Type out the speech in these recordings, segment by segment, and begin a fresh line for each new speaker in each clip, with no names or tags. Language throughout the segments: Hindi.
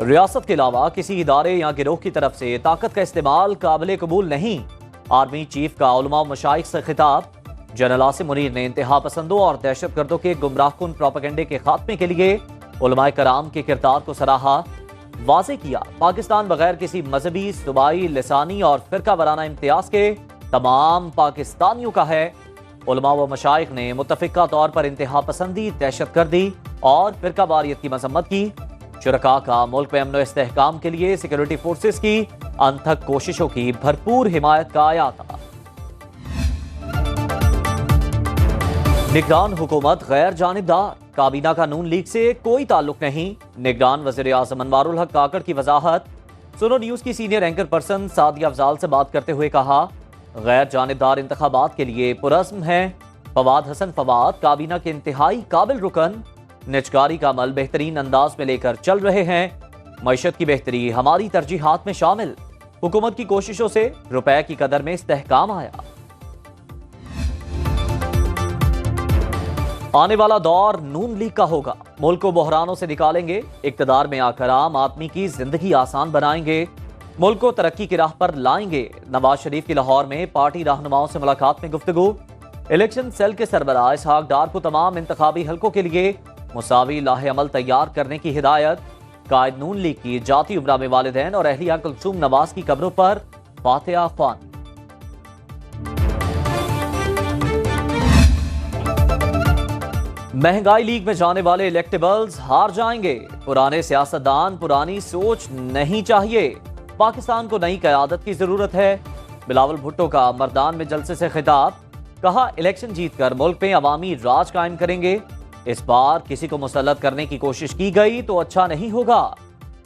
रियासत के अलावा किसी इदारे या गिरोह की तरफ से ताकत का इस्तेमाल काबिल कबूल नहीं। आर्मी चीफ का उलमा व मशाइख से खिताब। जनरल आसिम मुनीर ने इंतहा पसंदों और दहशतगर्दों के गुमराहकुन प्रोपेगेंडे के खात्मे के लिए उलमाए कराम के किरदार को सराहा। वाज़ेह किया पाकिस्तान बगैर किसी मजहबी, सूबाई, लिसानी और फिरका वाराना इम्तियाज के तमाम पाकिस्तानियों का है। उलमा व मशाइख ने मुत्तफिका तौर पर इंतहा पसंदी, दहशतगर्दी और फिरका वारियत की मजम्मत की। शुरका का मुल्क में अमन व इस्तेहकाम के लिए सिक्योरिटी फोर्सेस की अनथक कोशिशों की भरपूर हिमायत का आयाता। निगरान हुकूमत गैर जानिबदार, काबीना का नून लीग से कोई ताल्लुक नहीं। निगरान वज़ीर आज़म अनवारुल हक काकड़ की वजाहत। सुनो न्यूज की senior anchor person Sadia Afzal से बात करते हुए कहा, गैर जानिबदार इंतखाबात के लिए पुरज़्म है। फवाद हसन फवाद काबीना के इंतहाई काबिल रुकन, निजकारी का अमल बेहतरीन अंदाज में लेकर चल रहे हैं। मईशत की बेहतरी हमारी तरजीहात में शामिल। हुकूमत की कोशिशों से रुपए की कदर में इस्तेहकाम आया। आने वाला दौर नून लीग का होगा। मुल्क को बहरानों से निकालेंगे, इक्तदार में आकर आम आदमी की जिंदगी आसान बनाएंगे, मुल्क को तरक्की की राह पर लाएंगे। नवाज शरीफ की लाहौर में पार्टी रहनुमाओं से मुलाकात में गुफ्तगू। इलेक्शन सेल के सरबराह इसहाक डार को तमाम इंतखाबी हलकों के लिए मुसावी लाहे अमल तैयार करने की हिदायत। कायद नून लीग की जाती उम्रा में वालिदैन और अहलिया कुलसूम नवाज की कब्रों पर फातिहा ख्वान। महंगाई लीग में जाने वाले इलेक्टेबल्स हार जाएंगे। पुराने सियासतदान, पुरानी सोच नहीं चाहिए। पाकिस्तान को नई क़यादत की जरूरत है। बिलावल भुट्टो का मर्दान में जलसे से खिताब। कहा, इलेक्शन जीतकर मुल्क में अवामी राज कायम करेंगे। इस बार किसी को मुसल्लत करने की कोशिश की गई तो अच्छा नहीं होगा।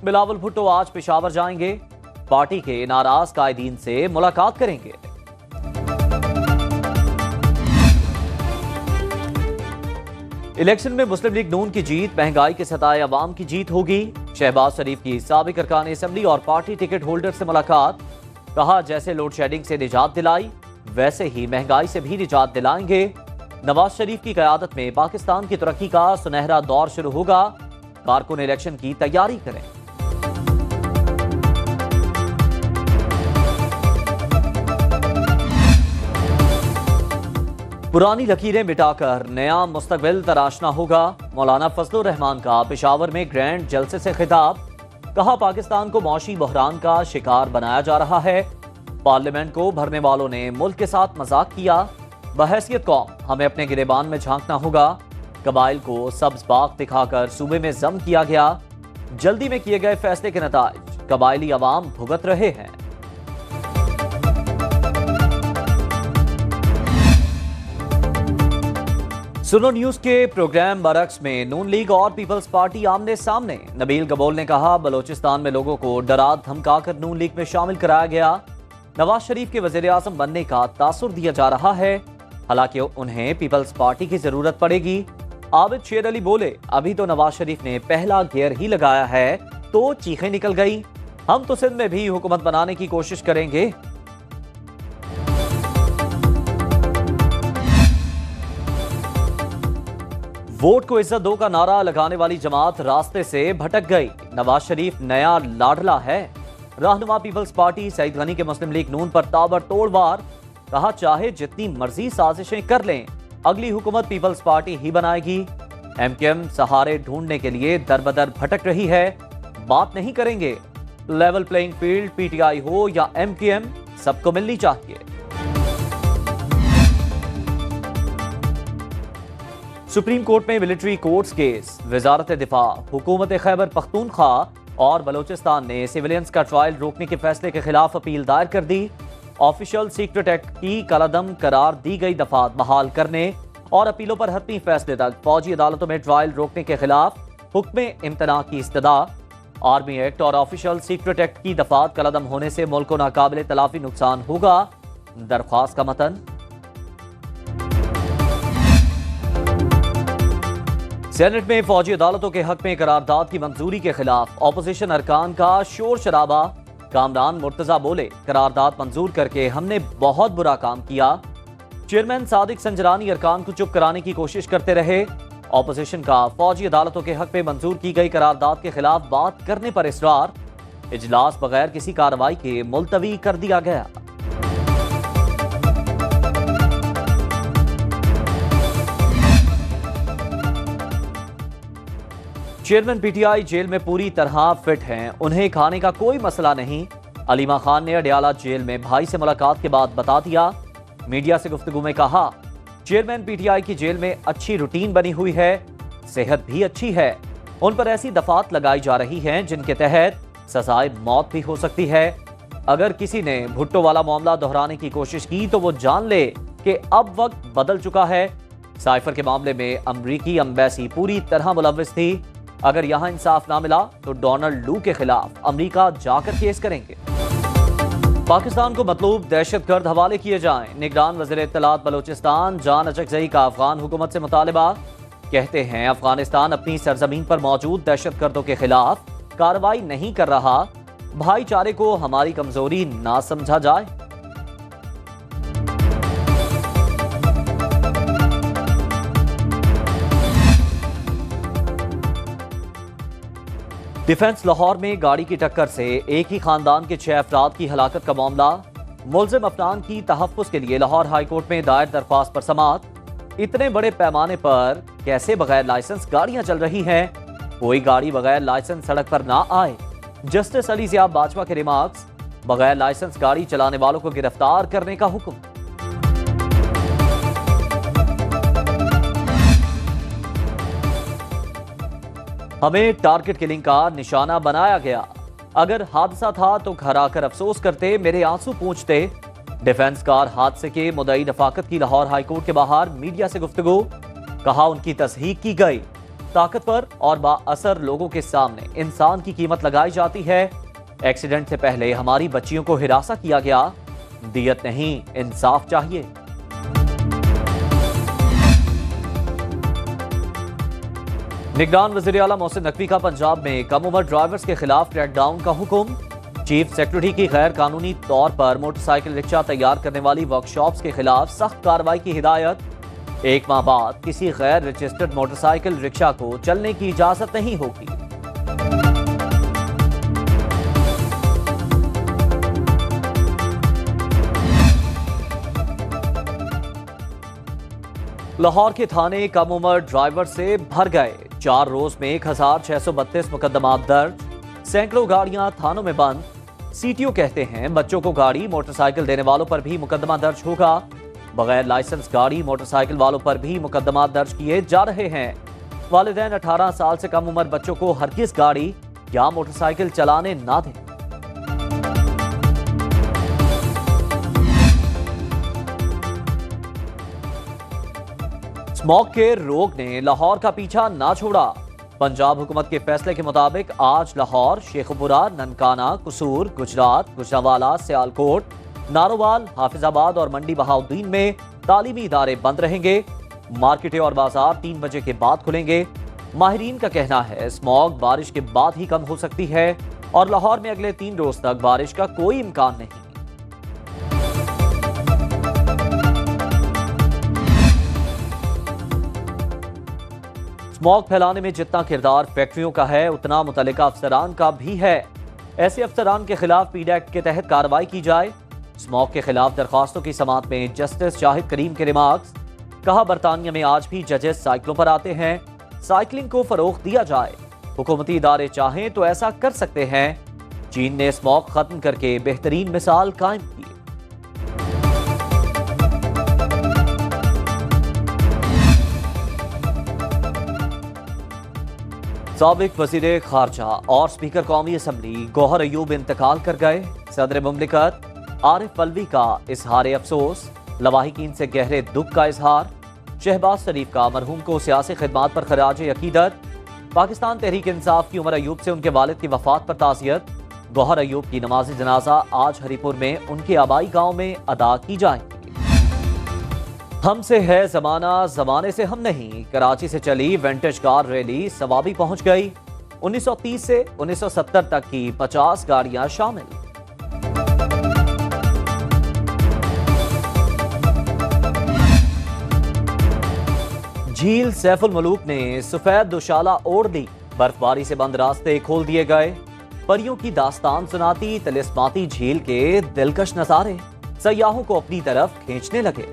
बिलावल भुट्टो आज पेशावर जाएंगे, पार्टी के नाराज कायदीन से मुलाकात करेंगे। इलेक्शन में मुस्लिम लीग नून की जीत महंगाई के सताए अवाम की जीत होगी। शहबाज शरीफ की साबिक अरकान असेंबली और पार्टी टिकट होल्डर से मुलाकात। कहा, जैसे लोड शेडिंग से निजात दिलाई वैसे ही महंगाई से भी निजात दिलाएंगे। नवाज शरीफ की क़यादत में पाकिस्तान की तरक्की का सुनहरा दौर शुरू होगा। कारकुन इलेक्शन की तैयारी करें। पुरानी लकीरें मिटाकर नया मुस्तकबिल तराशना होगा। मौलाना फजलुर रहमान का पेशावर में ग्रैंड जलसे से खिताब। कहा, पाकिस्तान को मौशी बहरान का शिकार बनाया जा रहा है। पार्लियामेंट को भरने वालों ने मुल्क के साथ मजाक किया। बहैसियत कौम हमें अपने गिरेबान में झांकना होगा। कबाइल को सब्ज बाग दिखाकर सूबे में जम किया गया। जल्दी में किए गए फैसले के नताइज कबाइली अवाम भुगत रहे हैं। सुनो न्यूज के प्रोग्राम बरक्स में नून लीग और पीपल्स पार्टी आमने सामने। नबील गबोल ने कहा, बलोचिस्तान में लोगों को डरा धमकाकर नून लीग में शामिल कराया गया। नवाज शरीफ के वजीर आज़म बनने का तासुर दिया जा रहा है, हालांकि उन्हें पीपल्स पार्टी की जरूरत पड़ेगी। आबिद शेर अली बोले, अभी तो नवाज शरीफ ने पहला गियर ही लगाया है तो चीखें निकल गई। हम तो सिंध में भी हुकूमत बनाने की कोशिश करेंगे। वोट को इज्जत दो का नारा लगाने वाली जमात रास्ते से भटक गई। नवाज शरीफ नया लाडला है। रहनुमा पीपल्स पार्टी सईद गनी के मुस्लिम लीग नून पर ताबड़तोड़ वार। कहा, चाहे जितनी मर्जी साजिशें कर लें, अगली हुकूमत पीपल्स पार्टी ही बनाएगी। एमकेएम सहारे ढूंढने के लिए दरबदर भटक रही है। बात नहीं करेंगे। लेवल प्लेइंग फील्ड पीटीआई हो या एमकेएम, सबको मिलनी चाहिए। सुप्रीम कोर्ट में मिलिट्री कोर्ट्स केस। वजारत दिफा, हुकूमत खैबर पख्तूनख्वा और बलोचिस्तान ने सिविलियंस का ट्रायल रोकने के फैसले के खिलाफ अपील दायर कर दी। ऑफिशियल सीक्रेट एक्ट की कलअदम करार दी गई दफात बहाल करने और अपीलों पर हतमी फैसले तक फौजी अदालतों में ट्रायल रोकने के खिलाफ हुक्म इम्तना की इस्तदा। आर्मी एक्ट और ऑफिशियल सीक्रेट एक्ट की दफात कलअदम होने से मुल्क को नाकाबिल तलाफी नुकसान होगा। दरख्वास्त का मतन। सेनेट में फौजी अदालतों के हक में करारदाद की मंजूरी के खिलाफ ऑपोजिशन अरकान का शोर शराबा। कामरान मुर्तजा बोले, करारदाद मंजूर करके हमने बहुत बुरा काम किया। चेयरमैन सादिक संजरानी अरकान को चुप कराने की कोशिश करते रहे ऑपोजिशन का फौजी अदालतों के हक में मंजूर की गई करारदाद के खिलाफ बात करने पर इसरार। इजलास बगैर किसी कार्रवाई के मुलतवी कर दिया गया। चेयरमैन पीटीआई जेल में पूरी तरह फिट हैं, उन्हें खाने का कोई मसला नहीं। अलीमा खान ने अडयाला जेल में भाई से मुलाकात के बाद बता दिया। मीडिया से गुफ्तगू में कहा, चेयरमैन पीटीआई की जेल में अच्छी रूटीन बनी हुई है, सेहत भी अच्छी है। उन पर ऐसी दफात लगाई जा रही हैं जिनके तहत सजाए मौत भी हो सकती है। अगर किसी ने भुट्टो वाला मामला दोहराने की कोशिश की तो वो जान ले कि अब वक्त बदल चुका है। साइफर के मामले में अमरीकी एम्बेसी पूरी तरह मुलव्विस थी। अगर यहां इंसाफ ना मिला तो डोनाल्ड लू के खिलाफ अमेरिका जाकर केस करेंगे। पाकिस्तान को मतलूब दहशतगर्द हवाले किए जाएं। निगरान वज़ीर इत्तलात बलोचिस्तान जान अचकज़ई का अफगान हुकूमत से मुतालबा। कहते हैं अफगानिस्तान अपनी सरजमीन पर मौजूद दहशतगर्दों के खिलाफ कार्रवाई नहीं कर रहा। भाईचारे को हमारी कमजोरी ना समझा जाए। डिफेंस लाहौर में गाड़ी की टक्कर से एक ही खानदान के 6 अफराद की हलाकत का मामला। मुल्जिम अफरान की तहफ़्फ़ुज़ के लिए लाहौर हाई कोर्ट में दायर दरख्वास्त पर समाअत। इतने बड़े पैमाने पर कैसे बगैर लाइसेंस गाड़ियां चल रही हैं? कोई गाड़ी बगैर लाइसेंस सड़क पर ना आए। जस्टिस अली ज़िया बाजवा के रिमार्क्स। बगैर लाइसेंस गाड़ी चलाने वालों को गिरफ्तार करने का हुक्म। हमें टारगेट किलिंग का निशाना बनाया गया। अगर हादसा था तो घर आकर अफसोस करते, मेरे आंसू पूंछते। डिफेंस कार हादसे के मुद्दई रफाकत की लाहौर हाईकोर्ट के बाहर मीडिया से गुफ्तगू। कहा उनकी तस्दीक की गई। ताकतवर और बाअसर लोगों के सामने इंसान की कीमत लगाई जाती है। एक्सीडेंट से पहले हमारी बच्चियों को हिरासा किया गया। दियत नहीं, इंसाफ चाहिए। निगरान वज़ीर आला मोहसिन नकवी का पंजाब में कम उम्र ड्राइवर्स के खिलाफ क्रैकडाउन का हुक्म। चीफ सेक्रेटरी की गैर कानूनी तौर पर मोटरसाइकिल रिक्शा तैयार करने वाली वर्कशॉप्स के खिलाफ सख्त कार्रवाई की हिदायत। 1 माह बाद किसी गैर रजिस्टर्ड मोटरसाइकिल रिक्शा को चलने की इजाजत नहीं होगी। लाहौर के थाने कम उम्र ड्राइवर से भर गए। 4 रोज में 1632 मुकदमा दर्ज। सैकड़ों गाड़ियां थानों में बंद। सीटीओ कहते हैं बच्चों को गाड़ी मोटरसाइकिल देने वालों पर भी मुकदमा दर्ज होगा। बगैर लाइसेंस गाड़ी मोटरसाइकिल वालों पर भी मुकदमा दर्ज किए जा रहे हैं। वालिदैन 18 साल से कम उम्र बच्चों को हरगिज गाड़ी या मोटरसाइकिल चलाने ना दें। स्मॉग के रोग ने लाहौर का पीछा ना छोड़ा। पंजाब हुकूमत के फैसले के मुताबिक आज लाहौर, शेखुपुरा, ननकाना, कसूर, गुजरात, गुजरावाला, सियालकोट, नारोवाल, हाफिजाबाद और मंडी बहाउद्दीन में तालीमी इदारे बंद रहेंगे। मार्केटें और बाजार 3 बजे के बाद खुलेंगे। माहिरीन का कहना है स्मॉग बारिश के बाद ही कम हो सकती है और लाहौर में अगले 3 रोज तक बारिश का कोई इम्कान नहीं। स्मॉग फैलाने में जितना किरदार फैक्ट्रियों का है उतना मुतल्लिका अफसरान का भी है। ऐसे अफसरान के खिलाफ पीडी एक्ट के तहत कार्रवाई की जाए। स्मॉग के खिलाफ दरखास्तों की समाअत में जस्टिस शाहिद करीम के रिमार्क्स। कहा बरतानिया में आज भी जजेस साइकिलों पर आते हैं। साइकिलिंग को फरोग दिया जाए। हुकूमती इदारे चाहें तो ऐसा कर सकते हैं। चीन ने स्मॉग खत्म करके बेहतरीन मिसाल कायम की। साबिक वज़ीर खारजा और स्पीकर कौमी असम्बली गौहर अयूब इंतकाल कर गए। सदर मुमलिकत आरिफ अलवी का इजहार अफसोस। लवाहिकीन से गहरे दुख का इजहार। शहबाज शरीफ का मरहूम को सियासी खिदमात पर खराज अकीदत। पाकिस्तान तहरीक इंसाफ की उमर अयूब से उनके वालिद की वफात पर ताज़ियत। गौहर अयूब की नमाज जनाजा आज हरीपुर में उनके आबाई गांव में अदा की जाएगी। हमसे है जमाना, जमाने से हम नहीं। कराची से चली विंटेज कार रैली सवाबी पहुंच गई। 1930 से 1970 तक की 50 गाड़ियां शामिल। झील सैफुल मलूक ने सफेद दुशाला ओढ़ दी, बर्फबारी से बंद रास्ते खोल दिए गए। परियों की दास्तान सुनाती तिलिस्माती झील के दिलकश नजारे सयाहों को अपनी तरफ खींचने लगे।